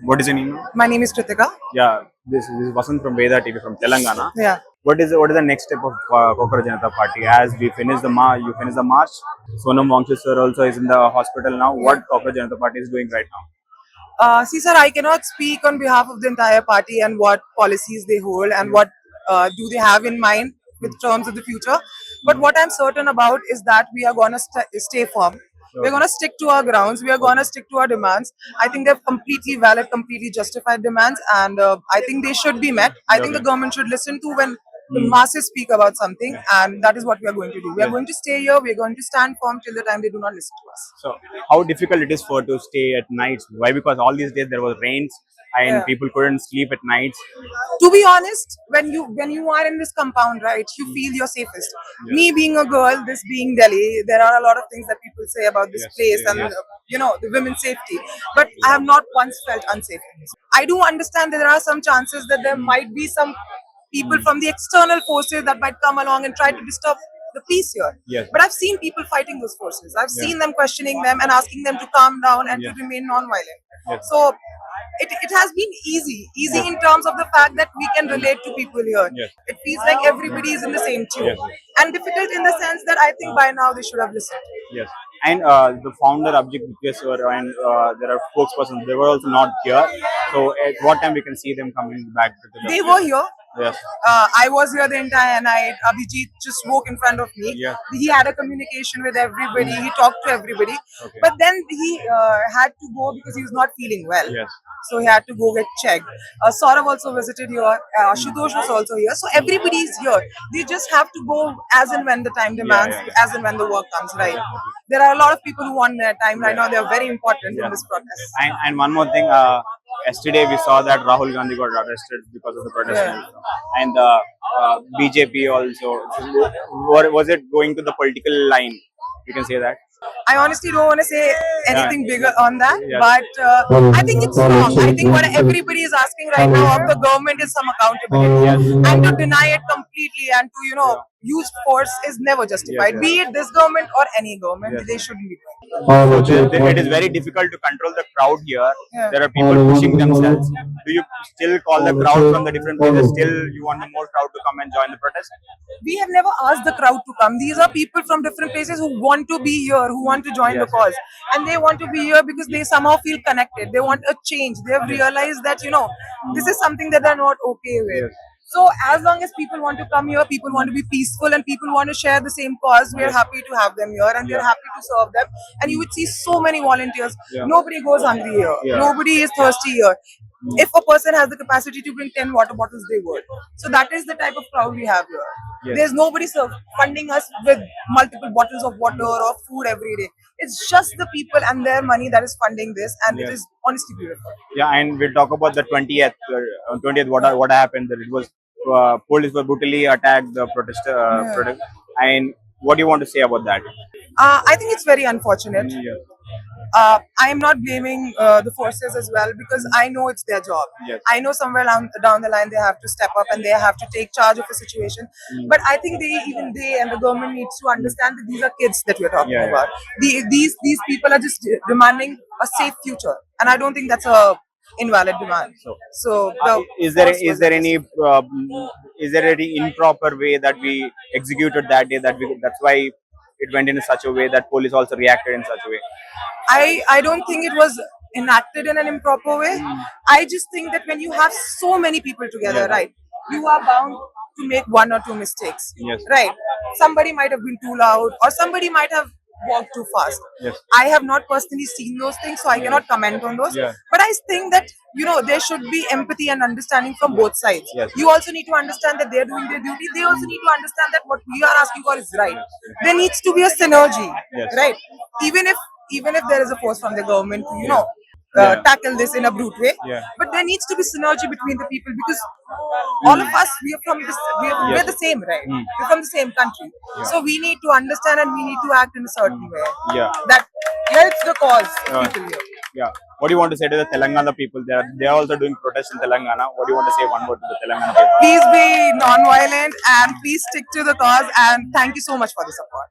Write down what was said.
What is your name? My name is Kritika. Yeah, this is Vasant from Veda TV from Telangana. Yeah. What is the next step of Cockroach Janata Party? As we finish the you finish the march. Sonam Wangchuck sir also is in the hospital now. What Cockroach Janata Party is doing right now? See, sir, I cannot speak on behalf of the entire party and what policies they hold and what do they have in mind with terms of the future. But what I'm certain about is that we are going to stay firm. We're going to stick to our grounds. We are going to stick to our demands. I think they're completely valid, completely justified demands, and I think they should be met. I think the government should listen to when the masses speak about something, and that is what we are going to do. We are going to stay here. We are going to stand firm till the time they do not listen to us. So, how difficult it is for to stay at nights? Why? Because all these days there was rains and people couldn't sleep at nights. To be honest, when you are in this compound, right, you feel you're safest. Me being a girl, this being Delhi, there are a lot of things that people say about this place and the women's safety, but I have not once felt unsafe. I do understand that there are some chances that there might be some people from the external forces that might come along and try to disturb the peace here. Yes. But I've seen people fighting those forces. I've seen them questioning them and asking them to calm down and to remain non-violent. So it has been easy in terms of the fact that we can relate to people here. It feels like everybody is in the same tune. And difficult in the sense that I think by now they should have listened. Yes. And the founder, Abhijit Gupta, and there are spokespersons, they were also not here. So at what time we can see them coming back? They were here. Yes. I was here the entire night. Abhijit just woke in front of me. Yeah. He had a communication with everybody. He talked to everybody. Okay. But then he had to go because he was not feeling well. Yes. So he had to go get checked. Saurav also visited here. Ashutosh was also here. So everybody is here. They just have to go as and when the time demands, as and when the work comes, right? There are a lot of people who want their time right now. They are very important in this protest. And one more thing, yesterday we saw that Rahul Gandhi got arrested because of the protest. And BJP also. Was it going to the political line? You can say that. I honestly don't want to say anything bigger on that, but I think it's wrong. I think what everybody is asking right now of the government is some accountability, and to deny it completely and to use force is never justified. Be it this government or any government, they shouldn't be doing. It is very difficult to control the crowd here. There are people pushing themselves. Do you still call the crowd from the different places? Still, you want the more crowd to come and join the protest? We have never asked the crowd to come. These are people from different places who want to be here, who want to join the cause. And they want to be here because they somehow feel connected. They want a change. They have realized that, this is something that they're not okay with. So as long as people want to come here, people want to be peaceful and people want to share the same cause, we are happy to have them here and we are happy to serve them. And you would see so many volunteers. Nobody goes hungry here. Nobody is thirsty here. If a person has the capacity to bring 10 water bottles, they would. So that is the type of crowd we have here. There's nobody funding us with multiple bottles of water or food every day. It's just the people and their money that is funding this, and it is honestly beautiful. Yeah, and we'll talk about the 20th. What happened? That it was police were brutally attacked the protest. And what do you want to say about that? I think it's very unfortunate. I am not blaming the forces as well because I know it's their job. I know somewhere down the line they have to step up and they have to take charge of the situation. But I think they and the government needs to understand that these are kids that we're talking about. These people are just demanding a safe future, and I don't think that's a invalid demand. So is there any improper way that we executed that day that's why it went in such a way that police also reacted in such a way? I don't think it was enacted in an improper way. I just think that when you have so many people together, right, you are bound to make one or two mistakes. Right? Somebody might have been too loud or somebody might have walked too fast. I have not personally seen those things, so I cannot comment on those. But I think that there should be empathy and understanding from both sides. You also need to understand that they're doing their duty. They also need to understand that what we are asking for is right. There needs to be a synergy, right? Even if there is a force from the government to tackle this in a brute way, but there needs to be synergy between the people because all of us we're the same, right? We're from the same country, so we need to understand and we need to act in a certain way that helps the cause people here. Yeah. What do you want to say to the Telangana people? They are also doing protests in Telangana. What do you want to say one word to the Telangana people? Please be non-violent and please stick to the cause, and thank you so much for the support.